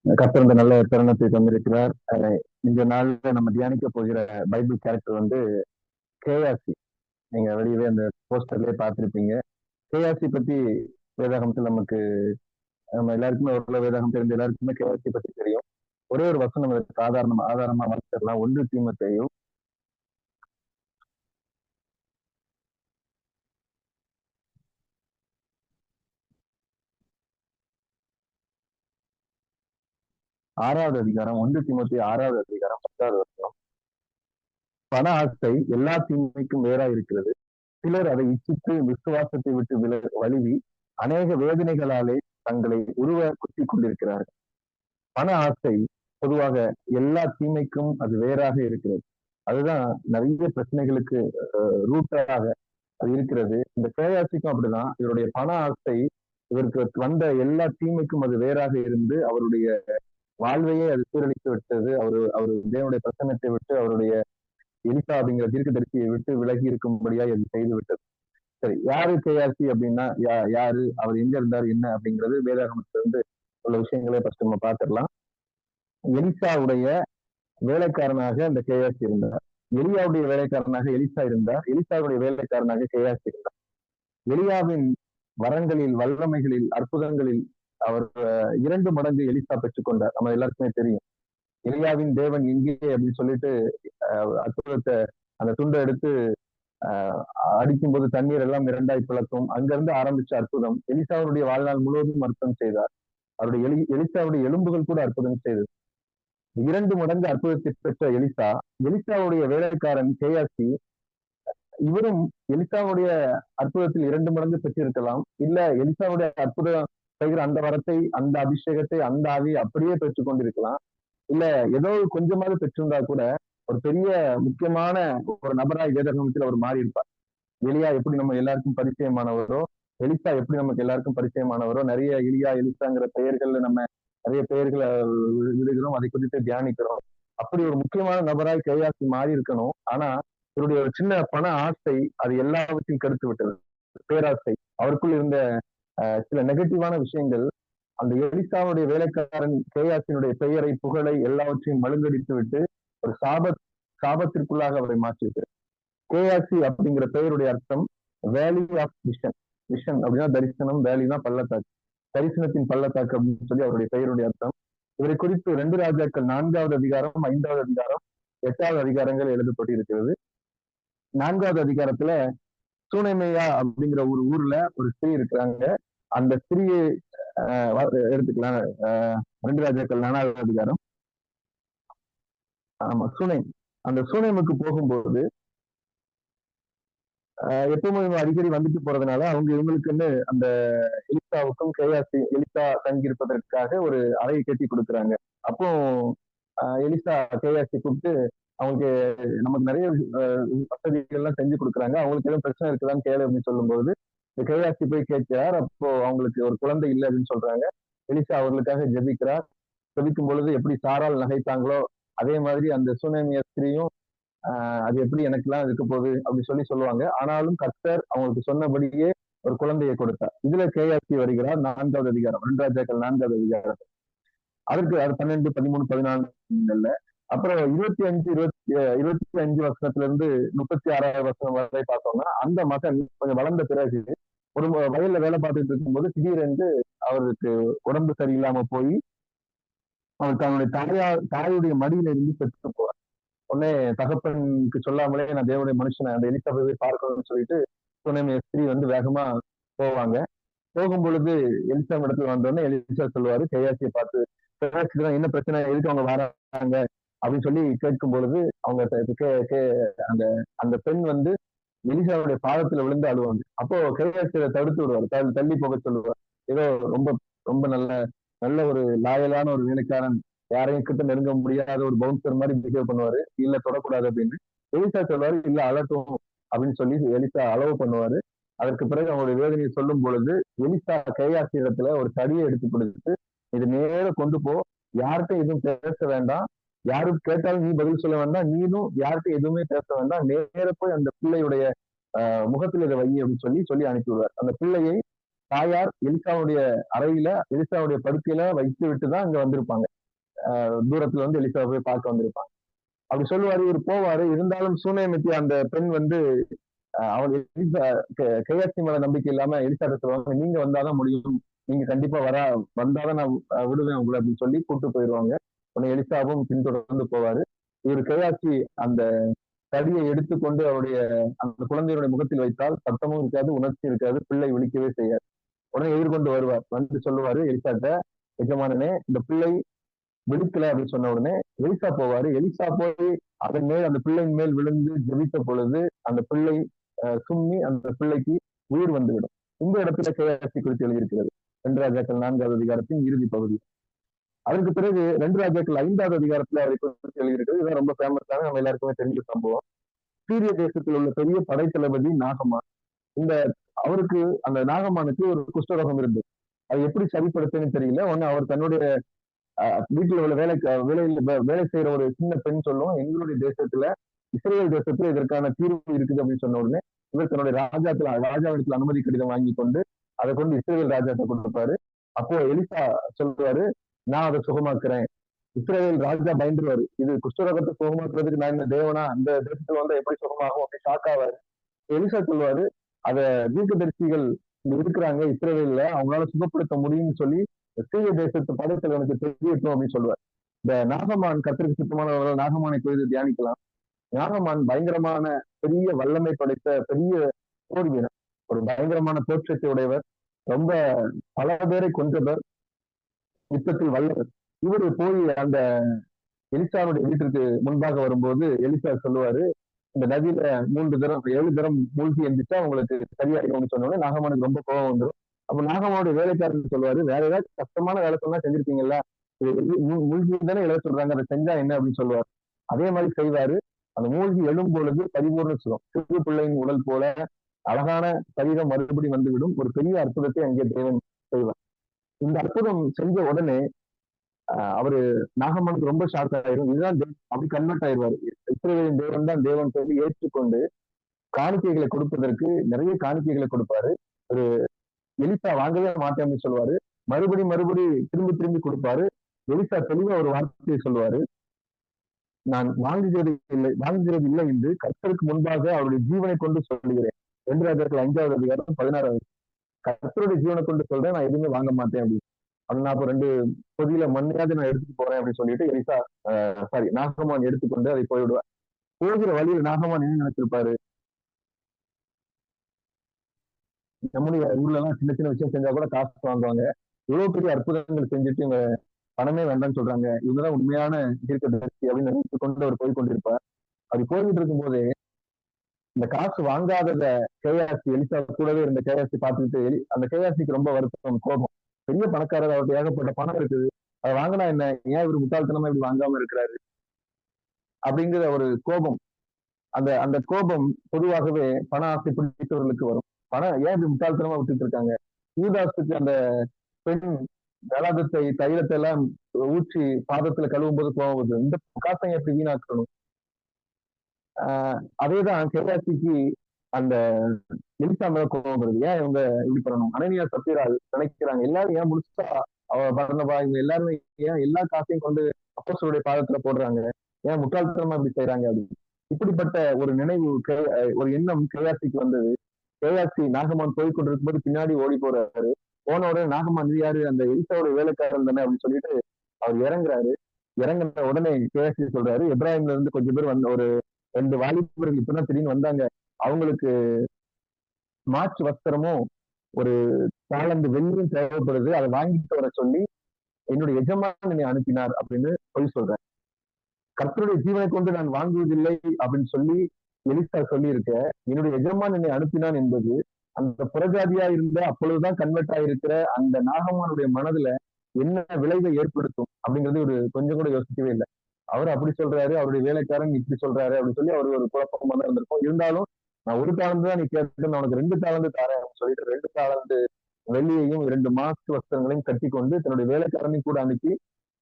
கர்த்தர் இந்த நல்ல தருணத்தை தந்திருக்கிறார். இந்த நாள்ல நம்ம தியானிக்க போகிற பைபிள் கேரக்டர் வந்து கேயாசி. நீங்க வெளியவே அந்த போஸ்டர்லயே பார்த்திருப்பீங்க. கேயாசி பத்தி வேதாகமத்தில் நமக்கு நம்ம எல்லாருக்குமே ஒரு வேதாகம் தெரிஞ்ச எல்லாருக்குமே கேயாசி பத்தி தெரியும். ஒரே ஒரு வசனம் அதுக்கு ஆதாரமா வாசிச்சிடலாம். 1 தீமோத்தேயு 6வது அதிகாரம், 1 தீமோத்தேயு 6வது அதிகாரம் 10வது வசனம். பண ஆசை எல்லா தீமைக்கும் வேறா இருக்கிறது. சிலர் அதை இச்சித்து விசுவாசத்தை விட்டு வழுவி அநேக வேதனைகளாலே தங்களை உருவ குத்திக் கொண்டிருக்கிறார்கள். பண ஆசை பொதுவாக எல்லா தீமைக்கும் அது வேறாக இருக்கிறது. அதுதான் நிறைய பிரச்சனைகளுக்கு ரூட்டாக அது இருக்கிறது. இந்த கேயாசிக்கும் அப்படிதான். இவருடைய பண ஆசை இவருக்கு வந்த எல்லா தீமைக்கும் அது வேறாக இருந்து அவருடைய வாழ்வையே அது சீரழித்து விட்டது. அவரு தேவனுடைய பிரசன்னத்தை விட்டு அவருடைய எலிசா அப்படிங்கிற தீர்க்கதரிசியை விட்டு விலகி இருக்கும்படியா அது செய்து விட்டது. சரி, யாரு கேஆர்சி அப்படின்னா யாரு, அவர் எங்க இருந்தாரு, என்ன அப்படிங்கிறது வேதாகமத்திலிருந்து உள்ள விஷயங்களே ஃபர்ஸ்ட் நம்ம பார்த்துடலாம். எலிசாவுடைய வேலைக்காரனாக அந்த கேஆர்சி இருந்தார். எலியாவுடைய வேலைக்காரனாக எலிசா இருந்தார். எலிசாவுடைய வேலைக்காரனாக கேஆர்சி இருந்தார். எலியாவின் வரங்களில், வல்லமைகளில், அற்புதங்களில் அவர் 2 மடங்கு எலிசா பெற்றுக்கொண்டார். நம்ம எல்லாருக்குமே தெரியும். எலியாவின் தேவன் எங்கே அப்படின்னு சொல்லிட்டு அற்புதத்தை அந்த துண்டை எடுத்து அடிக்கும்போது தண்ணீர் எல்லாம் 2ஆய் பிளக்கும். அங்கிருந்து ஆரம்பிச்ச அற்புதம் எலிசாவுடைய வாழ்நாள் முழுவதும் அற்புதம் செய்தார். அவருடைய எலிசாவுடைய எலும்புகள் கூட அற்புதம் செய்தது. 2 மடங்கு அற்புதத்தை பெற்ற எலிசாவுடைய வேலைக்காரன் கேயாசி, இவரும் எலிசாவுடைய அற்புதத்தில் 2 மடங்கு பெற்றிருக்கலாம். இல்ல எலிசாவுடைய அற்புதம் செய்கிற அந்த வரத்தை, அந்த அபிஷேகத்தை, அந்த ஆவியை அப்படியே பெற்றுக் கொண்டிருக்கலாம். இல்ல ஏதோ கொஞ்சமாவது பெற்றிருந்தா கூட ஒரு பெரிய முக்கியமான ஒரு நபராய் வேதாகமத்தில் அவர் மாறி இருப்பார். எலியா எப்படி நம்ம எல்லாருக்கும் பரிச்சயமானவரோ, எலிசா எப்படி நமக்கு எல்லாருக்கும் பரிச்சயமானவரோ, நிறைய எலியா எலிசாங்கிற பெயர்கள்ல நம்ம நிறைய பெயர்களை விடுகிறோம், அதை குறித்து தியானிக்கிறோம். அப்படி ஒரு முக்கியமான நபராய் கேயாசி மாறி இருக்கணும். ஆனா இவருடைய ஒரு சின்ன பண ஆசை அது எல்லாவற்றையும் கெடுத்து விட்டது. பேராசை, அவருக்குள் இருந்த சில நெகட்டிவான விஷயங்கள் அந்த எலிசாவுடைய வேலைக்காரன் கேயாசினுடைய பெயரை, புகழை எல்லாவற்றையும் மழுங்கடித்து விட்டு ஒரு சாபத்திற்குள்ளாக அவரை மாற்றிவிட்டார். கேஆசி அப்படிங்கிற பெயருடைய அர்த்தம் வேலி ஆஃப் விஷன். விஷன் அப்படின்னா தரிசனம், வேலினா பள்ளத்தாக்கு, தரிசனத்தின் பள்ளத்தாக்கு அப்படின்னு சொல்லி அவருடைய பெயருடைய அர்த்தம். இவரை குறித்து 2 ராஜாக்கள் 4வது அதிகாரம், 5வது அதிகாரம், 8வது அதிகாரங்கள் எழுதப்பட்டிருக்கிறது. 4வது அதிகாரத்துல சூனைமையா அப்படிங்கிற ஒரு ஊர்ல ஒரு ஸ்திரீ இருக்கிறாங்க. அந்த ஸ்திரீயை எடுத்துக்கலாம். 2 ராஜாக்கள் 4வது அதிகாரம். ஆமா, சூனைம். அந்த சூனைமுக்கு போகும்போது எப்பவுமே அடிக்கடி வந்துட்டு போறதுனால அவங்க இவங்களுக்குன்னு அந்த எலிசாவுக்கும் எலிசா தங்கியிருப்பதற்காக ஒரு அறையை கட்டி கொடுக்குறாங்க. அப்போ எலிசா கேயாசி கூப்பிட்டு அவங்களுக்கு நமக்கு நிறைய வசதிகள் எல்லாம் செஞ்சு கொடுக்குறாங்க, அவங்களுக்கு எதுவும் பிரச்சனை இருக்குதான்னு கேளு அப்படின்னு சொல்லும்போது கேயாசி போய் கேட்கிறார். அப்போ அவங்களுக்கு ஒரு குழந்தை இல்லை அப்படின்னு சொல்றாங்க. எலிசா அவர்களுக்காக ஜெபிக்கிறார். ஜெபிக்கும் பொழுது எப்படி சாரால் நகைத்தாங்களோ அதே மாதிரி அந்த சுனேமிய ஸ்திரீயும் அது எப்படி எனக்குலாம் இருக்க போகுது அப்படின்னு சொல்லுவாங்க. ஆனாலும் கர்த்தர் அவங்களுக்கு சொன்னபடியே ஒரு குழந்தையை கொடுத்தார். இதுல கேஆசி வருகிறார். 4வது அதிகாரம், 2 ராஜாக்கள் 4வது அதிகாரம். அதற்கு 12, 13, 14 அப்புறம் 25 வருஷத்துல இருந்து 36வது வருஷம் வரை பார்த்தோம்னா அந்த மகன் கொஞ்சம் வளர்ந்த பிறகு ஒரு வயல்ல வேலை பார்த்துட்டு இருக்கும்போது திடீரென்று அவருக்கு உடம்பு சரியில்லாம போய் அவர் தன்னுடைய தாயுடைய மடியில இருந்து செத்து போவார். உடனே தகப்பனுக்கு சொல்லாமலே நான் தேவனுடைய மனுஷனை அந்த எலிசாவை பார்க்கணும்னு சொல்லிட்டு சுனேமிய ஸ்திரீ வந்து வேகமா போவாங்க. போகும் பொழுது எலிசா இடத்துல வந்தோடனே எலிசா சொல்லுவாரு கேயாசியை பார்த்து, என்ன பிரச்சனை, எதுக்கு அவங்க வராங்க அப்படின்னு சொல்லி கேட்கும் பொழுது அவங்க அந்த அந்த பெண் வந்து எலிசாவுடைய பாதத்துல விழுந்து அழுவாங்க. அப்போ கேயாசியை தடுத்து விடுவார், தள்ளி போக சொல்லுவார். ஏதோ ரொம்ப ரொம்ப நல்ல நல்ல ஒரு லாயலான ஒரு வேலைக்காரன், யாரையும் கிட்ட நெருங்க முடியாத ஒரு பவுன்சர் மாதிரி பிஹேவ் பண்ணுவாரு. இல்ல தொடக்கூடாது அப்படின்னு எலிசா சொல்லுவாரு, இல்ல அழட்டும் அப்படின்னு சொல்லி எலிசா அளவு பண்ணுவாரு. அதற்கு பிறகு அவங்களுடைய வேதனையை சொல்லும் பொழுது எலிசா கேயாசி இடத்துல ஒரு தடியை எடுத்து கொடுத்து, இது நேர கொண்டு போ, யார்கிட்ட எதுவும் பேச வேண்டாம், யாரும் கேட்டாலும் நீ பதில் சொல்ல வேண்டாம், நீனும் யார்கிட்ட எதுவுமே பேச வேண்டாம், நேர போய் அந்த பிள்ளையுடைய முகத்தில் இதை வை அப்படின்னு சொல்லி அனுப்பிவிடுவார். அந்த பிள்ளையை தாயார் எலிசாவுடைய அறையில, எலிசாவுடைய படுக்கையில வைத்து விட்டுதான் அங்க வந்திருப்பாங்க. தூரத்துல வந்து எலிசா போய் பார்க்க வந்திருப்பாங்க. அப்படி சொல்லுவாரு, இவர் போவாரு. இருந்தாலும் சூனேமித்தி அந்த பெண் வந்து அவள் எலிசா கேயாசி மேல நம்பிக்கை இல்லாம எலிசாட்ட சொல்லுவாங்க, நீங்க வந்தாதான் முடியும், நீங்க கண்டிப்பா வந்தாதான் நான் விடுவேன் உங்களை அப்படின்னு சொல்லி கூப்பிட்டு போயிடுவாங்க. உடனே எலிசாவும் பின்தொடர்ந்து போவாரு. இவர் கேயாசி அந்த தடியை எடுத்துக்கொண்டு அவருடைய அந்த குழந்தையுடைய முகத்தில் வைத்தால் சத்தமும் இருக்காது, உணர்ச்சி இருக்காது, பிள்ளை விழிக்கவே செய்யாது. உடனே எதிர்கொண்டு வருவார், வந்து சொல்லுவாரு எலிசாட்ட, எஜமானனே இந்த பிள்ளை விழிக்கல அப்படின்னு சொன்ன உடனே எலிசா போவாரு. எலிசா போய் அதன் மேல் அந்த பிள்ளையின் மேல் விழுந்து ஜெபித்த பொழுது அந்த பிள்ளை சும்மி அந்த பிள்ளைக்கு உயிர் வந்துவிடும். இந்த இடத்துல கேயாசி குறித்து எழுதியிருக்கிறது 2 ராஜாக்கள் 4வது அதிகாரத்தின் இறுதி பகுதி. அதற்கு பிறகு 2 ராஜாக்கள் 5வது அதிகாரத்துல அதை குறித்து எழுதியிருக்கிறது. இதுதான் ரொம்ப ஃபேமஸான நம்ம எல்லாருக்குமே தெரிஞ்ச சம்பவம். சீரிய தேசத்தில் உள்ள பெரிய படைத்தளபதி நாகமான். இந்த அவருக்கு அந்த நாகமானுக்கு ஒரு குஷ்டரோகம் இருந்தது. அதை எப்படி சரிப்படுத்துன்னு தெரியல. ஒன்னு அவர் தன்னுடைய வீட்டுல உள்ள வேலை செய்யற ஒரு சின்ன பெண் சொல்லும், எங்களுடைய தேசத்துல இஸ்ரேல் தேசத்துல இதற்கான தீர்வு இருக்குது அப்படின்னு சொன்ன உடனே இவர் தன்னுடைய ராஜாவிடத்துல அனுமதி கடிதம் வாங்கி கொண்டு அதை கொண்டு இஸ்ரேல் ராஜாட்ட கொடுப்பாரு. அப்போ எலிசா சொல்லுவாரு, நான் அதை சுகமாக்குறேன். இஸ்ரேல் ராஜா பயந்துருவாரு, இது குஷ்டரோகத்தை சுகமாக்குறதுக்கு நான் இந்த தேவனா, அந்த தேசத்துல வந்து எப்படி சுகமாகும் அப்படி ஷாக் ஆவாரு. எலிசா சொல்லுவாரு, அத தீர்க்கதரிசிகள் இருக்கிறாங்க இஸ்ரேல, அவங்களால சுகப்படுத்த முடியும்னு சொல்லி சீரிய தேசத்து படைத்தலைவனுக்கு தெரியட்டும் அப்படின்னு சொல்லுவார். இந்த நாகமான் கத்திரிக்கு சுத்தமானவர்கள் நாகமானை குறித்து தியானிக்கலாம். நாகமான் பயங்கரமான பெரிய வல்லமை படைத்த பெரிய போர் வீரர், ஒரு பயங்கரமான தோற்றத்தை உடையவர், ரொம்ப பல பேரை கொன்றவர், யுத்தத்தில் வல்லவர். இவரு போய் அந்த எலிசாவுடைய வீட்டிற்கு முன்பாக வரும்போது எலிசா சொல்லுவாரு, இந்த நதியில 3 தரம் 7 தரம் மூழ்கி எந்திரிச்சா உங்களுக்கு சரியாயிடும்னு சொன்னோட நாகமானுக்கு ரொம்ப கோபம் வந்துடும். அப்ப நாகமானுடைய வேலைக்காரன் சொல்லுவாரு, வேற ஏதாவது கஷ்டமான வேலை சொன்னா செஞ்சிருக்கீங்களா, மூழ்கி தானே எழுத சொல்றாங்க, அதை செஞ்சா என்ன அப்படின்னு சொல்லுவார். அதே மாதிரி செய்வாரு. அந்த மூழ்கி எழும் பொழுது பரிபூர்ண சுகம், சிறு பிள்ளையின் உடல் போல அழகான சரீரம் மறுபடி வந்துவிடும். ஒரு பெரிய அற்புதத்தை அங்கே தேவன் செய்வார். இந்த அற்புதம் செஞ்ச உடனே அவரு நாகமானுக்கு ரொம்ப ஷாக் ஆயிரும். இதுதான் அப்படி கன்வெர்ட் ஆயிடுவாரு. இஸ்ரவேலின் தேவன் தான் தேவன் சொல்லி ஏற்றுக்கொண்டு காணிக்கைகளை கொடுப்பதற்கு நிறைய காணிக்கைகளை கொடுப்பாரு. ஒரு எலிசா வாங்கவே மாட்டேன்னு சொல்லுவாரு. மறுபடி திரும்பி கொடுப்பாரு. எலிசா தெளிவா ஒரு வார்த்தையை சொல்லுவாரு, நான் வாங்குகிறது இல்லை என்று கர்த்தருக்கு முன்பாக அவருடைய ஜீவனை கொண்டு சொல்லுகிறேன். 2 ராஜாக்கள் 5வது அதிகாரம் 16வது. கர்த்தருடைய ஜீவனை கொண்டு சொல்றேன், நான் எதுவுமே வாங்க மாட்டேன் அப்படின்னு. நான் அப்ப 2 பொதியில மண்ணையாவது நான் எடுத்துட்டு போறேன் அப்படின்னு சொல்லிட்டு எலிசா நாகமான் எடுத்துக்கொண்டு அதை போய்விடுவார். போகிற வழியில் நாகமான் என்ன நினைச்சிருப்பாரு, நம்முடைய ஊர்ல எல்லாம் சின்ன சின்ன விஷயம் செஞ்சா கூட காசு வாங்குவாங்க, இவ்வளவு பெரிய அற்புதங்கள் செஞ்சுட்டு இவங்க பணமே வேண்டாம்னு சொல்றாங்க, இவங்கதான் உண்மையான தீர்க்கதரிசி அப்படின்னு நினைத்து கொண்டு அவர் போய் கொண்டிருப்பார். அப்படி போய்கிட்டு இருக்கும் போதே இந்த காசு வாங்காத கேயாசி, எலிசா கூடவே இருந்த கேயாசி பார்த்துக்கிட்டு அந்த கேயாசிக்கு ரொம்ப வருத்தம், கோபம். பெரிய பணக்காரர், அவருக்கு ஏகப்பட்ட பணம் இருக்குது, அதை வாங்கினா என்ன, ஏன் இவர் முட்டாள்தனமா இப்படி வாங்காம இருக்கிறாரு அப்படிங்கிற ஒரு கோபம். அந்த அந்த கோபம் பொதுவாகவே பண ஆசை பிடித்தவர்களுக்கு வரும். பணம் ஏன் இப்படி முட்டாள்தனமா விட்டுட்டு இருக்காங்க. யூதாஸுக்கு அந்த பெண் ஜலாதத்தை தைலத்தை எல்லாம் ஊற்றி பாதத்துல கழுவும் போது கோபம் வருது, இந்த காசை எப்படி வீணாக்கணும். அதேதான் கேயாசிக்கு அந்த எலிசா மேல கோபம் வருது, ஏன் இவங்க இப்படி பண்ணணும். அனனியா சப்பீரால் நினைக்கிறாங்க, எல்லாரும் ஏன் முழுசா பர்னபா இவங்க எல்லாருமே ஏன் எல்லா காசையும் கொண்டு அப்போஸ்தலருடைய பாதத்துல போடுறாங்க, ஏன் முட்டாள்தனமா இப்படி செய்யறாங்க அப்படின்னு. இப்படிப்பட்ட ஒரு நினைவு ஒரு எண்ணம் கேயாசிக்கு வந்தது. கேயாசி நாகமான் போய் கொண்டிருக்கும் போது பின்னாடி ஓடி போறாரு. போனோட நாகமான் யாரு, அந்த எலிசாவோட வேலைக்காரன் தானே அப்படின்னு சொல்லிட்டு அவர் இறங்குறாரு. இறங்குற உடனே கேயாசி சொல்றாரு, எப்ராஹிம்ல இருந்து கொஞ்சம் பேர் வந்த ஒரு 2 வாலிபர்கள் இப்பதான் திடீர்னு வந்தாங்க, அவங்களுக்கு மாற்று வஸ்திரமும் ஒரு தாளந்து வெள்ளியும் தேவைப்படுது, அதை வாங்கிட்டு வர சொல்லி என்னுடைய எஜமான் என்னை அனுப்பினார் அப்படின்னு சொல்லி சொல்றேன். கர்த்தருடைய ஜீவனை கொண்டு நான் வாங்குவதில்லை அப்படின்னு சொல்லி எலிசா சொல்லி இருக்க, என்னுடைய எஜமான் என்னை அனுப்பினான் என்பது அந்த புறஜாதியா இருந்த அப்பொழுதுதான் கன்வெர்ட் ஆயிருக்கிற அந்த நாகமானுடைய மனதுல என்ன விளைவை ஏற்படுத்தும் அப்படிங்கிறது ஒரு கொஞ்சம் கூட யோசிக்கவே இல்லை. அவர் அப்படி சொல்றாரு, அவருடைய வேலைக்காரன் இப்படி சொல்றாரு அப்படின்னு சொல்லி அவர் ஒரு குழப்பமா தான் இருந்திருக்கும். இருந்தாலும் நான் 1 தாளந்து தான் நீ கேட்டு உனக்கு 2 தாளந்து தரேன் அப்படின்னு சொல்லிட்டு 2 தாளந்து வெள்ளியையும் 2 மாஸ்க் வஸ்திரங்களையும் கட்டி கொண்டு தன்னுடைய வேலைக்காரனையும் கூட அனுப்பி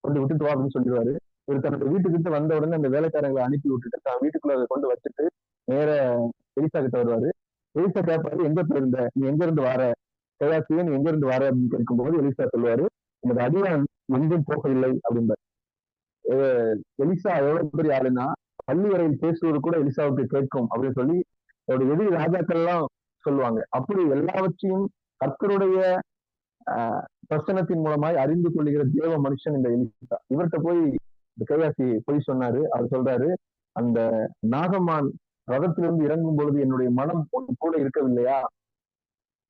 கொண்டு விட்டுட்டு வா அப்படின்னு சொல்லிடுவாரு. இவர் தன்னுடைய வீட்டுக்கிட்ட வந்த உடனே அந்த வேலைக்காரங்களை அனுப்பி விட்டுட்டு தான் வீட்டுக்குள்ள அதை கொண்டு வச்சுட்டு நேர எலிசா கிட்ட வருவாரு. எலிசா கேட்பாரு, எங்க போயிருந்த, நீ எங்க இருந்து வார, கேயாசியே நீ எங்க இருந்து வார அப்படின்னு கேட்கும்போது எலிசா சொல்லுவாரு, இந்த அடியான் எங்கும் போகவில்லை அப்படின்பாரு. எலிசா எவ்வளவு பெரிய ஆளுன்னா பள்ளி வரையில் பேசுவது கூட எலிசாவுக்கு கேட்கும் அப்படின்னு சொல்லி அவருடைய எதிரி ராஜாக்கள் எல்லாம் சொல்லுவாங்க. அப்படி எல்லாவற்றையும் கர்த்தருடைய பிரசனத்தின் மூலமாய் அறிந்து கொள்ளுகிற தேவ மனுஷன் இந்த எலிசா. இவர்கிட்ட போய் இந்த கையாசி போய் சொன்னாரு. அவர் சொல்றாரு, அந்த நாகமான் ரதத்திலிருந்து இறங்கும் பொழுது என்னுடைய மனம் ஒன்று கூட இருக்கவில்லையா?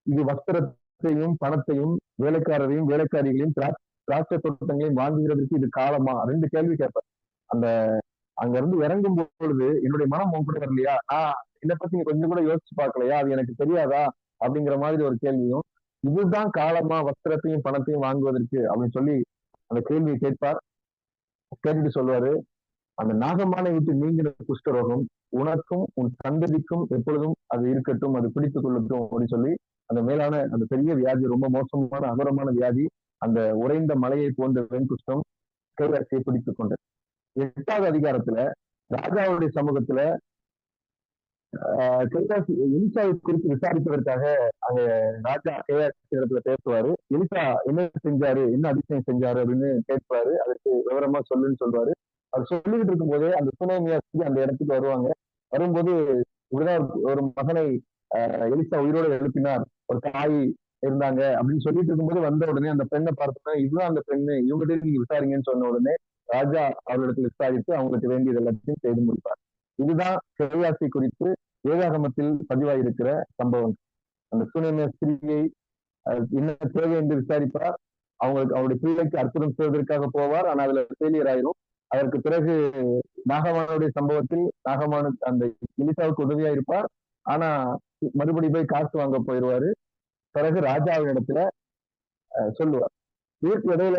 இது வஸ்திரத்தையும் பணத்தையும் வேலைக்காரரையும் வேலைக்காரிகளையும் திராட்சை தோட்டங்களையும் வாங்குகிறதுக்கு இது காலமா? 2 கேள்வி கேட்பார். அந்த அங்க இருந்து இறங்கும் பொழுது என்னுடைய மனம் உன் கூட வரலையா? இதை பத்தி நீ கொஞ்சம் கூட யோசிச்சு பார்க்கலையா? அது எனக்கு தெரியாதா? அப்படிங்கிற மாதிரி ஒரு கேள்வியும், இதுதான் காலமா வஸ்திரத்தையும் பணத்தையும் வாங்குவதற்கு அப்படின்னு சொல்லி அந்த கேள்வியை கேட்பார். கேட்டுட்டு சொல்லுவாரு, அந்த நாகமானை விட்டு நீங்கின குஷ்டரோகம் உனக்கும் உன் சந்ததிக்கும் எப்பொழுதும் அது இருக்கட்டும், அது பிடித்துக் கொள்ளட்டும் அப்படின்னு சொல்லி அந்த மேலான அந்த பெரிய வியாதி, ரொம்ப மோசமான அகரமான வியாதி, அந்த உறைந்த மலையை போன்ற வெண்குஷ்டம் கைராசியை பிடித்துக் கொண்டது. 8வது அதிகாரத்துல ராஜாவுடைய சமூகத்துல கைலாசி எலிசாவை குறித்து விசாரிப்பதற்காக அங்க ராஜா கைலாசி இடத்துல பேசுவாரு. எலிசா என்ன செஞ்சாரு, என்ன அதிசயம் செஞ்சாரு அப்படின்னு கேட்பாரு. அதுக்கு விவரமா சொல்லுன்னு சொல்லுவாரு. அவர் சொல்லிக்கிட்டு இருக்கும் போதே அந்த சுனேமியாசி அந்த இடத்துக்கு வருவாங்க. வரும்போது இப்படிதான் ஒரு மகனை எலிசா உயிரோடு எழுப்பினார், ஒரு தாய் இருந்தாங்க அப்படின்னு சொல்லிட்டு இருக்கும்போது வந்த உடனே அந்த பெண்ணை பார்த்தோன்னா, இதுதான் அந்த பெண்ணு, இவங்ககிட்ட நீங்க விசாரிங்கன்னு சொன்ன உடனே ராஜா அவர்களிடத்தில் விசாரித்து அவங்களுக்கு வேண்டியது எல்லாத்தையும் செய்து முடிப்பார். இதுதான் கைலாசி குறித்து வேதாகமத்தில் பதிவாயிருக்கிற சம்பவம். அந்த சுனேமிய ஸ்திரீயை என்ன தேவை என்று விசாரிப்பார். அவருடைய பிள்ளைக்கு அற்புதம் செய்வதற்காக போவார். ஆனா அதுல ஃபெயிலியர் ஆயிரும். அதற்கு பிறகு நாகமானுடைய சம்பவத்தில் நாகமானு அந்த எலிசாவுக்கு உதவியா இருப்பார். ஆனா மறுபடி போய் காசு வாங்க போயிடுவாரு. பிறகு ராஜாவின் இடத்துல சொல்லுவார். இதற்கு இடையில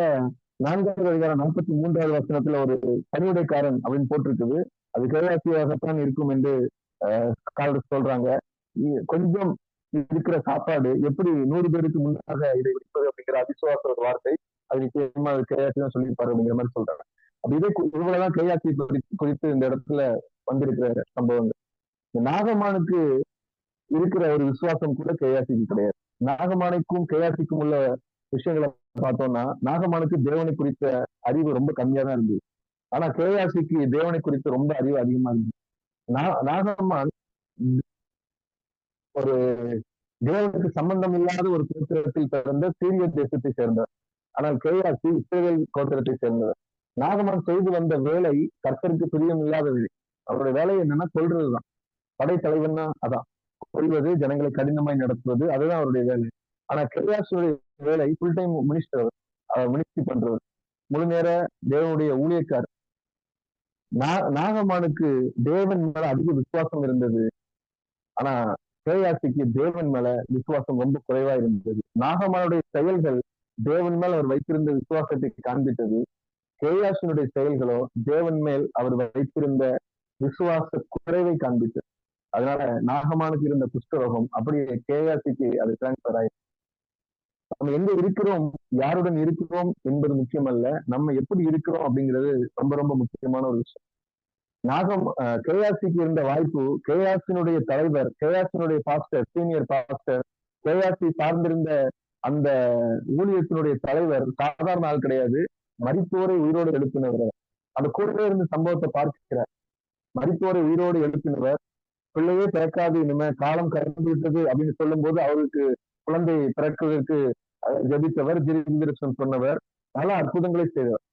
4வது அதிகாரம் 43வது வசனத்துல ஒரு பணியுடைக்காரன் அப்படின்னு போட்டிருக்குது. அது கைலாசியாகத்தான் இருக்கும் என்று சொல்றாங்க. கொஞ்சம் இருக்கிற சாப்பாடு எப்படி 100 பேருக்கு முன்னாக இதை வைப்பது அப்படிங்கிற அவிசுவாச ஒரு வார்த்தை, அது நிச்சயமா கையாசி தான் சொல்லியிருப்பாரு அப்படிங்கிற மாதிரி சொல்றாங்க. அப்படி இதே இவ்வளவுதான் கையாசி குறித்து இந்த இடத்துல வந்திருக்கிற சம்பவங்கள். நாகமானுக்கு இருக்கிற ஒரு விசுவாசம் கூட கையாசிக்கு கிடையாது. நாகமானுக்கும் கையாசிக்கும் உள்ள விஷயங்களை பார்த்தோம்னா, நாகமானுக்கு தேவனை குறித்த அறிவு ரொம்ப கம்மியா தான் இருந்தது. ஆனா கையாசிக்கு தேவனை குறித்த ரொம்ப அறிவு அதிகமா இருந்தது. நாகமான் ஒரு தேவனுக்கு சம்பந்தம் இல்லாத ஒரு கோத்திரத்தில் பிறந்த சீரிய தேசத்தை சேர்ந்தவர். ஆனால் கையாசி இஸ்ரேல் கோத்திரத்தை சேர்ந்தவர். நாகமான் செய்து வந்த வேலை கர்த்தருக்கு பிரியம் இல்லாத வேலை. அவருடைய வேலை என்னன்னா கொல்றதுதான். படைத்தலைவன்னா அதான் கொள்வது, ஜனங்களை கடினமாய் நடத்துவது, அதுதான் அவருடைய வேலை. ஆனா கையாசுடைய வேலை ஃபுல் டைம் மினிஸ்டர், மினிஸ்ட்ரி பண்றவர், முழு நேர தேவனுடைய ஊழியக்கார். நாகமானுக்கு தேவன் மேல அதிக விசுவாசம் இருந்தது. ஆனா கையாசிக்கு தேவன் மேல விசுவாசம் ரொம்ப குறைவா இருந்தது. நாகமானுடைய செயல்கள் தேவன் மேல் அவர் வைத்திருந்த விசுவாசத்தை காண்பித்தது. கையாசினுடைய செயல்களோ தேவன் மேல் அவர் வைத்திருந்த விசுவாச குறைவை காண்பித்தது. அதனால நாகமானுக்கு இருந்த குஷ்டரோகம் அப்படியே கேயாசிக்கு அது டிரான்ஸ்பர் ஆயிடுச்சு. நம்ம எங்க இருக்கிறோம், யாருடன் இருக்கிறோம் என்பது முக்கியம் அல்ல, நம்ம எப்படி இருக்கிறோம் அப்படிங்கிறது ரொம்ப ரொம்ப முக்கியமான ஒரு விஷயம். கேயாசிக்கு இருந்த வாய்ப்பு, கேயாசினுடைய தலைவர், கேயாசினுடைய பாஸ்டர், சீனியர் பாஸ்டர், கேயாசி சார்ந்திருந்த அந்த ஊழியத்தினுடைய தலைவர் சாதாரண ஆள் கிடையாது. மரித்தோரை உயிரோடு எழுப்பினவர். அந்த கூடவே இருந்து சம்பவத்தை பார்க்கிறார். மரித்தோரை உயிரோடு எழுப்பினவர், பிள்ளையே பிறக்காது, இனிமே காலம் கடந்து விட்டது அப்படின்னு சொல்லும் போது அவருக்கு குழந்தை பிறக்குவதற்கு ஜபித்தவர், தீர்க்கதரிசனம் சொன்னவர், பல அற்புதங்களை செய்தவர்.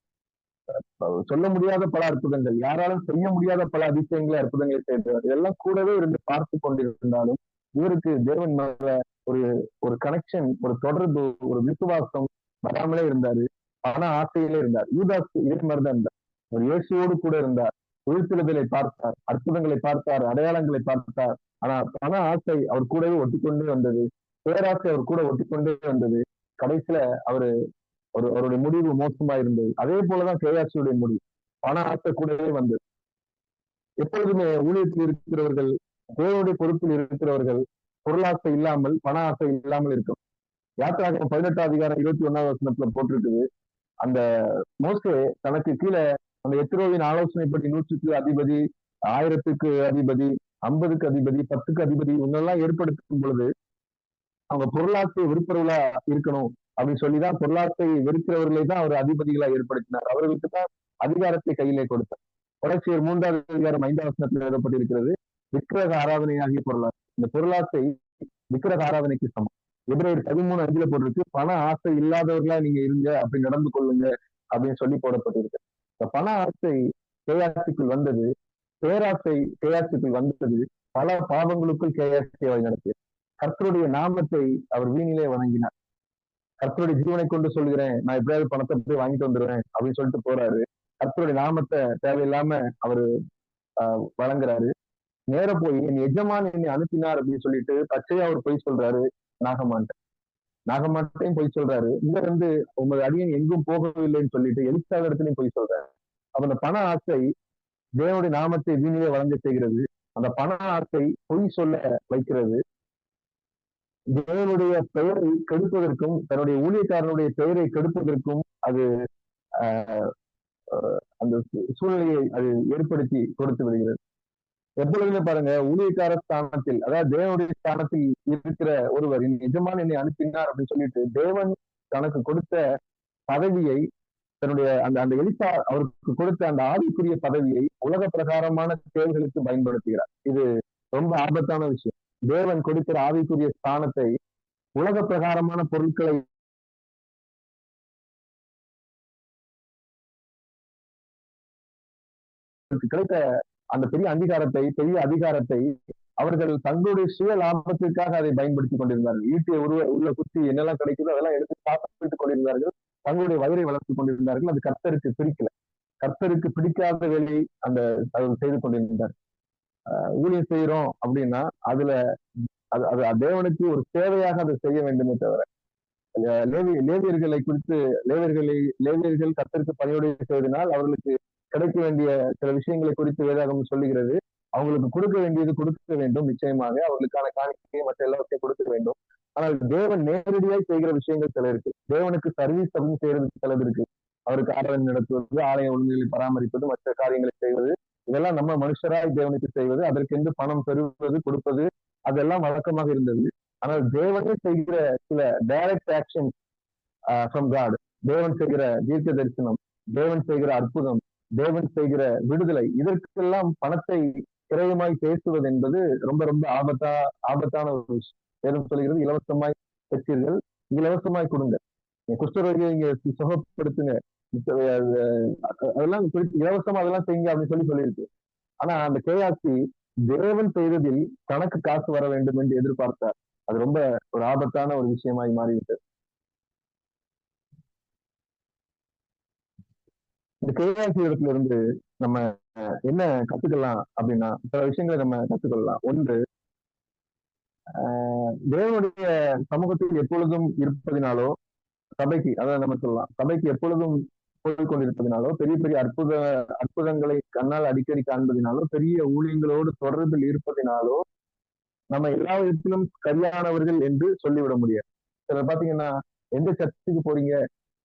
சொல்ல முடியாத பல அற்புதங்கள், யாராலும் செய்ய முடியாத பல அதிசயங்களை அற்புதங்களை செய்தவர். இதெல்லாம் கூடவே இருந்து பார்த்து கொண்டிருந்தாலும் இவருக்கு தேவன் மேல ஒரு ஒரு கனெக்ஷன், ஒரு தொடர்பு, ஒரு விசுவாசம் வராமலே இருந்தாரு. ஆனா ஆசையிலே இருந்தார். யூதாஸ் இதே மாதிரிதான் இருந்தார். அவர் இயேசுவோடு கூட இருந்தார். உயிர்த்தெழுதலை பார்த்தார், அற்புதங்களை பார்த்தார், அடையாளங்களை பார்த்தார். ஆனா பண ஆசை அவர் கூடவே ஒட்டிக்கொண்டே வந்தது. பேராசை அவர் கூட ஒட்டிக்கொண்டே வந்தது. கடைசியில அவருடைய முடிவு மோசமா இருந்தது. அதே போலதான் கேயாசியுடைய முடிவு, பண ஆசை கூடவே வந்தது. எப்பொழுதுமே ஊழியத்தில் இருக்கிறவர்கள், தேவனுடைய பொறுப்பில் இருக்கிறவர்கள் பொருளாசை இல்லாமல் பண ஆசை இல்லாமல் இருக்கும். யாத்திராகமம் 18 அதிகாரம் 21வது வசனத்துல போட்டிருக்குது. அந்த மோசே தனக்கு கீழே அந்த எத்ரோவின் ஆலோசனைப்படி 100க்கு அதிபதி, 1000க்கு அதிபதி, 50க்கு அதிபதி, 10க்கு அதிபதி இவங்கெல்லாம் ஏற்படுத்தும் பொழுது அவங்க பொருளாசை விருப்பவர்களா இருக்கணும் அப்படின்னு சொல்லிதான் பொருளாசை வெறுக்கிறவர்களை தான் அவர் அதிபதிகளா ஏற்படுத்தினார். அவர்களுக்கு தான் அதிகாரத்தை கையிலே கொடுத்தார். கொலைச்சியர் 3வது அதிகாரம் 5வது வசனத்தில் எழுதப்பட்டிருக்கிறது, விக்கிரக ஆராதனையாகிய பொருளாசை. இந்த பொருளாசை விக்கிரக ஆராதனைக்கு சமம். எபிரேயர் 13:5 போட்டிருக்கு, பண ஆசை இல்லாதவர்களா நீங்க இருங்க, அப்படி நடந்து கொள்ளுங்க அப்படின்னு சொல்லி போடப்பட்டிருக்கு. இந்த பண ஆசை கேயாசிக்குள் வந்தது, பேராசை கேயாசிக்குள் வந்தது, பல பாவங்களுக்குள் கேயாசியை நடத்தியது. கர்த்தருடைய நாமத்தை அவர் வீணிலே வணங்கினார். கர்த்தருடைய ஜீவனை கொண்டு சொல்கிறேன், நான் எப்படியாவது பணத்தை போய் வாங்கிட்டு வந்துடுவேன் அப்படின்னு சொல்லிட்டு போறாரு. கர்த்தருடைய நாமத்தை தேவையில்லாம அவரு வழங்குறாரு. நேர போய் என் எஜமான் என்னை அனுப்பினார் அப்படின்னு சொல்லிட்டு பச்சையா அவர் பொய் சொல்றாரு. நாகமான்ட்டையும் பொய் சொல்றாரு. இங்க இருந்து உங்க அடியன் எங்கும் போகவில்லைன்னு சொல்லிட்டு எலிசா இடத்துலையும் பொய் சொல்றாரு. அப்ப அந்த பண ஆசை தேவனுடைய நாமத்தை வீணிலே வழங்க செய்கிறது. அந்த பண ஆசை பொய் சொல்ல வைக்கிறது. தேவனுடைய பெயரை கெடுப்பதற்கும் தன்னுடைய ஊழியக்காரனுடைய பெயரை கெடுப்பதற்கும் அது அந்த சூழ்நிலையை அது ஏற்படுத்தி கொடுத்து விடுகிறது. எப்பொழுதுமே பாருங்க, ஊழியக்கார ஸ்தானத்தில், அதாவது தேவனுடைய ஸ்தானத்தில் இருக்கிற ஒருவர் எஜமான் என்னை அனுப்பினார் அப்படின்னு சொல்லிட்டு தேவன் தனக்கு கொடுத்த பதவியை, தன்னுடைய அந்த அந்த எலிசா அவருக்கு கொடுத்த அந்த ஆவிக்குரிய பதவியை உலக பிரகாரமான தேவைகளுக்கு பயன்படுத்துகிறார். இது ரொம்ப ஆபத்தான விஷயம். தேவன் கொடுக்கிற ஆவிக்குரிய ஸ்தானத்தை உலக பிரகாரமான பொருட்களை கிடைத்த அந்த பெரிய அங்கீகாரத்தை, பெரிய அதிகாரத்தை அவர்கள் தங்களுடைய சுய லாபத்திற்காக அதை பயன்படுத்தி கொண்டிருந்தார்கள். ஈட்டிய உள்ள குத்தி என்னெல்லாம் கிடைக்குதோ அதெல்லாம் எடுத்து சாப்பிட்டுக் கொண்டிருந்தார்கள். தங்களுடைய வயிறை வளர்த்துக் கொண்டிருந்தார்கள். அது கர்த்தருக்கு பிடிக்கல. கர்த்தருக்கு பிடிக்காத வேலையை அந்த செய்து கொண்டிருந்தார். ஊழியம் செய்யறோம் அப்படின்னா அதுல அது தேவனுக்கு ஒரு சேவையாக அதை செய்ய வேண்டுமே தவிர, லேவியர்களை குறித்து லேவியர்கள் கர்த்தருக்கு பணியோடு செய்வதனால் அவர்களுக்கு கிடைக்க வேண்டிய சில விஷயங்களை குறித்து வேதாகமம் சொல்லுகிறது. அவங்களுக்கு கொடுக்க வேண்டியது கொடுக்க வேண்டும், நிச்சயமாக அவர்களுக்கான காணிக்கையை மற்ற எல்லாத்தையும் கொடுக்க வேண்டும். ஆனால் தேவன் நேரடியாய் செய்கிற விஷயங்கள் சில இருக்கு. தேவனுக்கு சர்வீஸ் அப்படின்னு செய்யறது சிலது இருக்கு. அவருக்கு ஆராதனை நடத்துவது, ஆலய ஒழுங்குகளை பராமரிப்பது, மற்ற காரியங்களை செய்வது, இதெல்லாம் நம்ம மனுஷராய் தேவனுக்கு செய்வது, அதற்கென்று பணம் பெறுவது, கொடுப்பது, அதெல்லாம் வழக்கமாக இருந்தது. ஆனால் தேவனே செய்கிற சில டைரக்ட் ஆக்ஷன் ஃப்ரம் காட், தேவன் செய்கிற தீர்க்க தரிசனம், தேவன் செய்கிற அற்புதம், தேவன் செய்கிற விடுதலை, இதற்கெல்லாம் பணத்தை கிரயமாய் பேசுவது என்பது ரொம்ப ரொம்ப ஆபத்தான ஒரு விஷயம். வேதம் சொல்கிறது, இலவசமாய் பெற்றீர்கள், இலவசமாய் கொடுங்க, குஷ்டரோகியை இங்க சுகப்படுத்துங்க, அதெல்லாம் இலவசமா அதெல்லாம் செய்யுங்க அப்படின்னு சொல்லியிருக்கு. ஆனா அந்த கேயாசி தேவன் செய்ததில் தனக்கு காசு வர வேண்டும் என்று எதிர்பார்த்தார். அது ரொம்ப ஒரு ஆபத்தான ஒரு விஷயமாய் மாறிவிட்டது. இந்த கேயாசி இடத்துல இருந்து நம்ம என்ன கத்துக்கலாம் அப்படின்னா, சில விஷயங்களை நம்ம கத்துக்கொள்ளலாம். ஒன்று, தேவனுடைய சமூகத்தில் எப்பொழுதும் இருப்பதினாலோ, சபைக்கு, அதாவது நம்ம சொல்லலாம், சபைக்கு எப்பொழுதும் போய்கொண்டிருப்பதினாலோ, பெரிய பெரிய அற்புதங்களை கண்ணால் அடிக்கடி காண்பதினாலோ, பெரிய ஊழியங்களோடு தொடர்பில் இருப்பதினாலோ நம்ம எல்லா விதத்திலும் சரியானவர்கள் என்று சொல்லிவிட முடியாது. சிலர் பாத்தீங்கன்னா, எந்த சர்ச்சுக்கு போறீங்க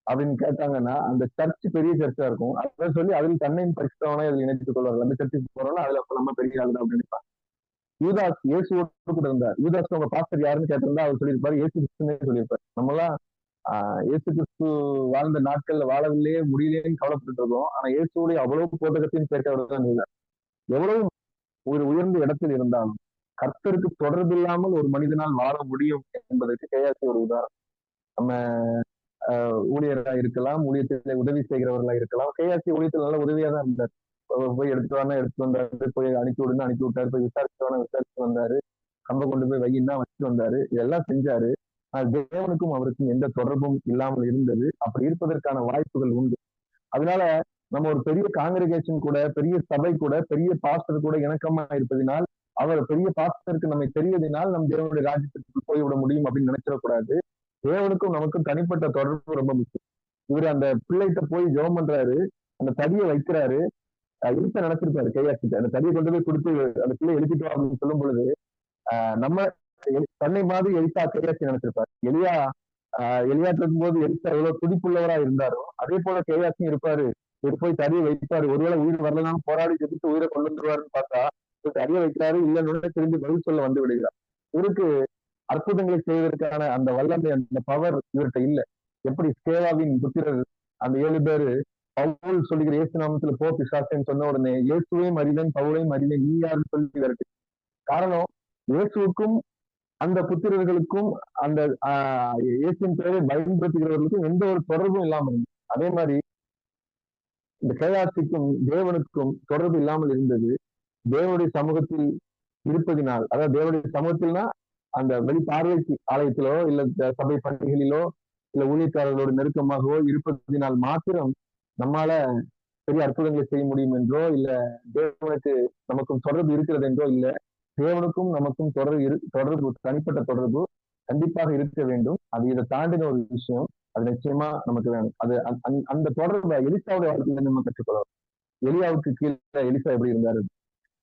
அப்படின்னு கேட்டாங்கன்னா, அந்த சர்ச் பெரிய சர்ச்சா இருக்கும். அதை சொல்லி அதில் தன்னையும் பரிசுத்தவனை அதில் இணைத்துக் கொள்வார்கள். அந்த சர்ச்சுக்கு போறோம்னா அதுல நம்ம பெரிய ஆளுதான் அப்படின்னு நினைப்பாங்க. யூதாஸ் இயேசுவோடு கூட இருந்தார். யூதாஸ் உங்க பாஸ்டர் யாருன்னு கேட்டிருந்தா அவர் சொல்லியிருப்பாரு, இயேசு கிறிஸ்துன்னு சொல்லியிருப்பாரு. நம்மளாம் இயேசு கிறிஸ்து வாழ்ந்த நாட்கள்ல வாழவில்லையே, முடியலையேன்னு கவலைப்பட்டு இருக்கோம். ஆனா இயேசுடைய அவ்வளவு போட்டகத்தையும் சேர்க்கிறவர் தான் யூதாஸ். எவ்வளவு ஒரு உயர்ந்த இடத்தில் இருந்தாலும் கர்த்தருக்கு தொடர்பு இல்லாமல் ஒரு மனிதனால் வாழ முடியும் என்பதற்கு கேயாசி ஒரு உதாரணம். நம்ம ஊழியர்களா இருக்கலாம், ஊழியத்திலே உதவி செய்கிறவர்களா இருக்கலாம். கேயாசி ஊழியத்தில் நல்ல உதவியா தான் இருந்தார். போய் எடுத்துட்டு வந்தாரு, போய் அனுப்பி விடுன்னு அனுப்பி விட்டாரு, போய் விசாரிச்சு வந்தாரு, கம்ப கொண்டு போய் வையின்னா வச்சுட்டு வந்தாரு, இதெல்லாம் செஞ்சாரு. தேவனுக்கும் அவருக்கும் எந்த தொடர்பும் இல்லாமல் இருந்தது. அப்படி இருப்பதற்கான வாய்ப்புகள் உண்டு. அதனால நம்ம ஒரு பெரிய காங்கிரிகேஷன் கூட, பெரிய சபை கூட, பெரிய பாஸ்டர் கூட இணக்கமா இருப்பதினால், அவர் பெரிய பாஸ்டருக்கு நம்மை தெரியதினால் நம் தேவனுடைய ராஜ்யத்திற்கு போய்விட முடியும் அப்படின்னு நினைச்சிடக்கூடாது. தேவனுக்கும் நமக்கும் தனிப்பட்ட தொடர்பு ரொம்ப முக்கியம். இவர் அந்த பிள்ளைகிட்ட போய் ஜெபம் பண்றாரு, அந்த தடியை வைக்கிறாரு, எழுத்த நினைச்சிருப்பாரு கையாசிட்டு, அந்த தடியை கொண்டு போய் கொடுத்து அந்த பிள்ளை எழுதிட்டோம் அப்படின்னு சொல்லும் பொழுது நம்ம தன்னை மாதிரி எலிசா கையாசி நினைச்சிருப்பாரு. எலியாட்டு இருக்கும்போது எலிசா எவ்வளவு துடிப்புள்ளவரா இருந்தாரோ அதே போல கையாசியும் இருப்பாரு. இவர் போய் தடியை வைப்பாரு, ஒருவேளை உயிர் வரலனாலும் போராடி ஜெபித்து உயிரை கொண்டு வந்துருவாருன்னு பார்த்தா தடியை வைக்கிறாரு, இல்லைன்னு திரும்பி பதில் சொல்ல வந்து விடுகிறார். இவருக்கு அற்புதங்களை செய்வதற்கான அந்த வல்லமை, அந்த பவர் இவர்கிட்ட இல்லை. எப்படி ஸ்கேவாவின் புத்திரர் அந்த 7 பேரு பவுல் சொல்லுகிற இயேசு நாமத்துல போ பிசாசேன்னு சொன்ன உடனே இயேசுவையும் அறிவேன் பவுலையும் அறிவேன் நீ யாருன்னு சொல்லி விரட்டு. காரணம், இயேசுவுக்கும் அந்த புத்திரர்களுக்கும் அந்த இயேசுவின் பெயரை பயன்படுத்துகிறவர்களுக்கும் எந்த ஒரு தொடர்பும் இல்லாமல் இருந்தது. அதே மாதிரி இந்த கேயாசிக்கும் தேவனுக்கும் தொடர்பு இல்லாமல் இருந்தது. தேவனுடைய சமூகத்தில் இருப்பதினால், அதாவது தேவனுடைய சமூகத்தில்னா அந்த வெளிப்பார்வைக்கு ஆலயத்திலோ இல்ல சபை பண்டிகைகளிலோ இல்ல ஊழியக்காரர்களோடு நெருக்கமாகவோ இருப்பதினால் மாத்திரம் நம்மால பெரிய அற்புதங்களை செய்ய முடியும் என்றோ இல்ல தேவனுக்கு நமக்கும் தொடர்பு இருக்கிறது என்றோ இல்ல. தேவனுக்கும் நமக்கும் தொடர்பு தனிப்பட்ட தொடர்பு கண்டிப்பாக இருக்க வேண்டும். அது இதை தாண்டின ஒரு விஷயம். அது நிச்சயமா நமக்கு வேணும். அது அந்த தொடர்பை எலிசாவுடைய வாழ்க்கையில நம்ம கற்றுக்கொள்ளலாம். எலியாவுக்கு கீழே எலிசா எப்படி இருந்தாரு.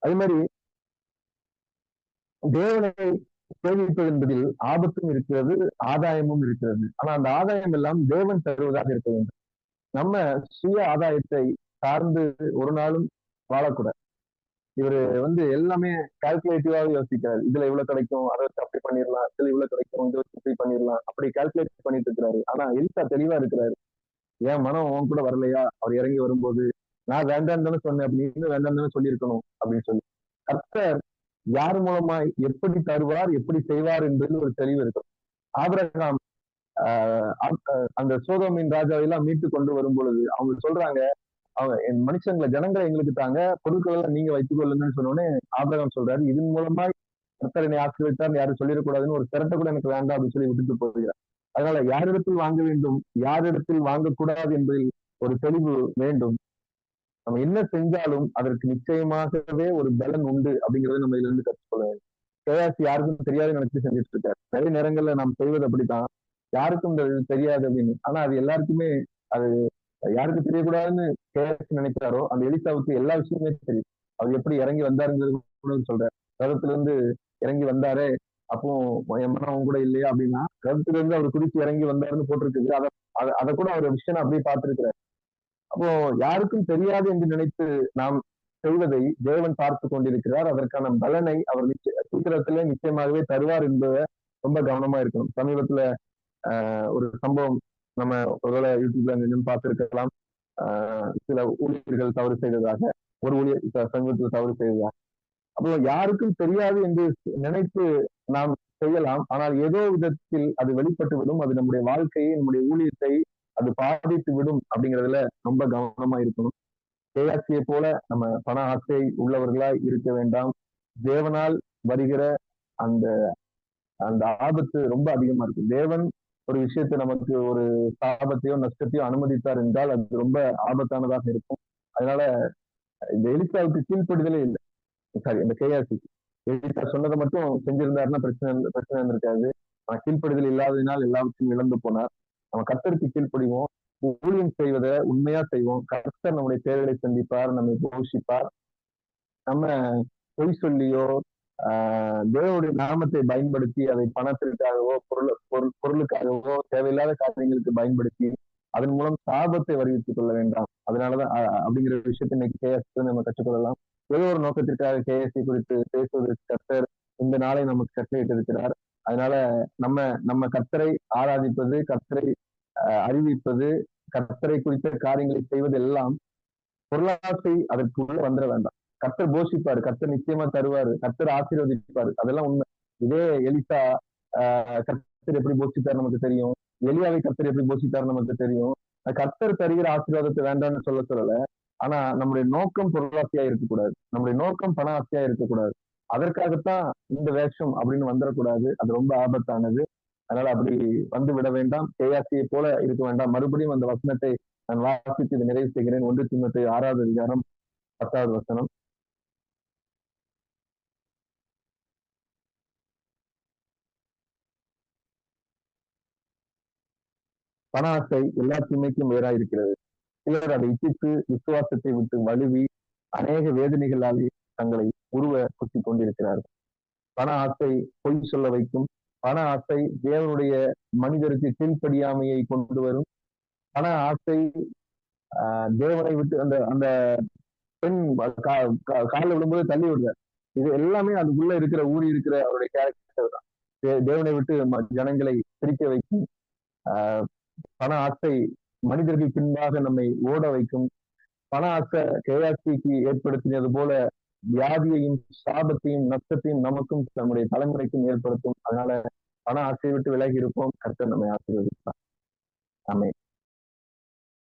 அதே மாதிரி தேவனை சேவிப்பது என்பதில் ஆபத்தும் இருக்கிறது, ஆதாயமும் இருக்கிறது. ஆனா அந்த ஆதாயம் எல்லாம் தேவன் தருவதாக இருக்க வேண்டும். நம்ம சுய ஆதாயத்தை சார்ந்து ஒரு நாளும் வாழக்கூடாது. இவரு எல்லாமே கால்குலேட்டிவாவே யோசிக்கிறாரு. இதுல இவ்வளவு கிடைக்கும், அதை வச்சு அப்படி பண்ணிடலாம், இதுல இவ்வளவு கிடைக்கும், இதை வச்சு இப்படி பண்ணிடலாம், அப்படி கால்குலேட் பண்ணிட்டு இருக்கிறாரு. ஆனா எலிசா தெளிவா இருக்கிறாரு. என் மனம் உன் கூட வரலையா, அவர் இறங்கி வரும்போது நான் வேண்டாம் தானே சொன்னேன், அப்படி இன்னும் வேண்டாம் தானே சொல்லியிருக்கணும் அப்படின்னு சொல்லி கர்த்தர் யார் மூலமாய் எப்படி தருவார், எப்படி செய்வார் என்பது ஒரு தெளிவு இருக்கும். ஆபிரகாம் அந்த சோதோமின் ராஜாவை எல்லாம் மீட்டு கொண்டு வரும் பொழுது அவங்க சொல்றாங்க, அவங்க என் மனுஷங்களை ஜனங்களை எங்களுக்கு தாங்க, பொருட்கள் எல்லாம் நீங்க வைத்துக் கொள்ளுங்கன்னு சொன்னோடனே ஆபிரகாம் சொல்றாரு, இதன் மூலமாய் கர்த்தர் என்னை ஆசீர்வதித்தார் யாரும் சொல்லிடக்கூடாதுன்னு ஒரு திரட்ட கூட எனக்கு வேண்டாம் அப்படின்னு சொல்லி விட்டுட்டு போகிறார். அதனால யாரிடத்தில் வாங்க வேண்டும், யாரிடத்தில் வாங்கக்கூடாது என்பதில் ஒரு தெளிவு வேண்டும். நம்ம என்ன செஞ்சாலும் அதற்கு நிச்சயமாகவே ஒரு பலன் உண்டு அப்படிங்கறத நம்ம இதுல இருந்து கற்றுக்கொள்ள வேண்டும். கேயாசி யாருக்கும் தெரியாது நினைச்சு செஞ்சுட்டு இருக்காரு. நிறைய நேரங்கள்ல நாம் செய்வது அப்படித்தான். யாருக்கும் தெரியாது அப்படின்னு. ஆனா அது எல்லாருக்குமே அது யாருக்கு தெரியக்கூடாதுன்னு கேயாசி நினைக்கிறாரோ அந்த எலிசாவுக்கு எல்லா விஷயமே தெரியும். அவர் எப்படி இறங்கி வந்தாருங்கிறது கூட சொல்றாரு. ரதத்துல இருந்து இறங்கி வந்தாரே, அப்போ என் மனம் கூட இல்லையா அப்படின்னா, ரதத்துல இருந்து அவர் குதிச்சு இறங்கி வந்தாருன்னு போட்டிருக்குது. அதை கூட அவர் விஷயம் அப்படியே பார்த்திருக்கிறார். அப்போ யாருக்கும் தெரியாது என்று நினைத்து நாம் செய்வதை தேவன் பார்த்து கொண்டிருக்கிறார். அதற்கான பலனை அவர் சீக்கிரத்திலே நிச்சயமாகவே தருவார் என்பதை ரொம்ப கவனமா இருக்கணும். சமீபத்துல ஒரு சம்பவம் நம்ம ஒருவேளை யூடியூப்ல பார்த்திருக்கலாம். சில ஊழியர்கள் தவறு செய்ததாக, ஒரு ஊழியர் சமீபத்தில் தவறு செய்ததாக. அப்போ யாருக்கும் தெரியாது என்று நினைத்து நாம் செய்யலாம். ஆனால் ஏதோ விதத்தில் அது வெளிப்பட்டு விடும். அது நம்முடைய வாழ்க்கையை, நம்முடைய ஊழியத்தை அது பாதித்து விடும் அப்படிங்கிறதுல ரொம்ப கவனமா இருக்கணும். கேயாசியை போல நம்ம பண ஆசை உள்ளவர்களாய் இருக்க வேண்டாம். தேவனால் வருகிற அந்த அந்த ஆபத்து ரொம்ப அதிகமா இருக்கு. தேவன் ஒரு விஷயத்தை நமக்கு ஒரு சாபத்தையோ நஷ்டத்தையோ அனுமதித்தார் என்றால் அது ரொம்ப ஆபத்தானதாக இருக்கும். அதனால இந்த எலிசாவுக்கு கீழ்ப்படுதலே இல்லை. சாரி, அந்த கேயாசிக்கு எலிசா சொன்னதை மட்டும் செஞ்சிருந்தாருன்னா பிரச்சனை இருக்காது. ஆனா கீழ்ப்படுதல் இல்லாததினால் எல்லாவற்றையும் இழந்து போனார். நம்ம கர்த்தருக்கு கீழ்ப்படிவோம், ஊழியம் செய்வதை உண்மையா செய்வோம். கர்த்தர் நம்முடைய தேவைகளை சந்திப்பார், நம்மை போஷிப்பார். நம்ம பொய் சொல்லியோ தேவனுடைய நாமத்தை பயன்படுத்தி அதை பணத்திற்காகவோ பொருளுக்காகவோ தேவையில்லாத காரியங்களுக்கு பயன்படுத்தி அதன் மூலம் சாபத்தை வருவித்துக் கொள்ள வேண்டாம். அதனாலதான் அப்படிங்கிற விஷயத்தை இன்னைக்கு கேஎஸ் நம்ம கற்றுக்கொள்ளலாம். ஏதோ ஒரு நோக்கத்திற்காக கேஎஸ்சி குறித்து பேசுவதற்கு கர்த்தர் இந்த நாளை நமக்கு கட்டளையிட்டு இருக்கிறார். அதனால நம்ம கர்த்தரை ஆராதிப்பது, கர்த்தரை அறிவிப்பது, கர்த்தரை குறித்த காரியங்களை செய்வது எல்லாம் பொருளாசை அதற்குள்ள வந்துட வேண்டாம். கர்த்தர் போஷிப்பாரு, கர்த்தர் நிச்சயமா தருவாரு, கர்த்தர் ஆசீர்வதிப்பாரு, அதெல்லாம் உண்மை. இதே எலிசா கர்த்தர் எப்படி போஷித்தார் நமக்கு தெரியும். எலியாவை கர்த்தர் எப்படி போஷித்தார் நமக்கு தெரியும். கர்த்தர் தருகிற ஆசீர்வாதத்தை வேண்டாம்னு சொல்லல. ஆனா நம்முடைய நோக்கம் பொருளாசையா இருக்கக்கூடாது, நம்முடைய நோக்கம் பண ஆசையா இருக்கக்கூடாது. அதற்காகத்தான் இந்த வேஷம் அப்படின்னு வந்துடக்கூடாது. அது ரொம்ப ஆபத்தானது. அதனால அப்படி வந்து விட வேண்டாம். கேயாசியை போல இருக்க வேண்டாம். மறுபடியும் அந்த வசனத்தை நான் வாசித்து இதை நிறைவு செய்கிறேன். 1 தீமோத்தேயு 6வது அதிகாரம் 10வது வசனம். பண ஆசை எல்லா தீமைக்கும் வேறாயிருக்கிறது. சிலர் அதை இச்சித்து விசுவாசத்தை விட்டு வலுவி அநேக வேதனைகளாலே தங்களை உருவ குத்தி கொண்டிருக்கிறார்கள். பண ஆசை பொய் சொல்ல வைக்கும். பண ஆசை தேவனுடைய மனிதருக்கு கீழ்ப்படியாமையை கொண்டு வரும். பண ஆசை தேவனை விட்டு அந்த அந்த பெண் காலில் விடும்போது தள்ளி விடுறார். இது எல்லாமே அதுக்குள்ள இருக்கிற ஊறி இருக்கிற அவருடைய கேரக்டர் தான். தேவனை விட்டு ஜனங்களை பிரிக்க வைக்கும். பண ஆசை மனிதர்கள் பின்பாக நம்மை ஓட வைக்கும். பண ஆசை கேஆர்சிக்கு ஏற்படுத்தினது போல வியாதியையும் சாபத்தையும் நஷ்டத்தையும் நமக்கும் நம்முடைய தலைமுறைக்கும் ஏற்படுத்தும். அதனால பண ஆசையை விட்டு விலகி இருப்போம். கர்த்தர் நம்மை ஆசீர்வதிப்பார். ஆமென்.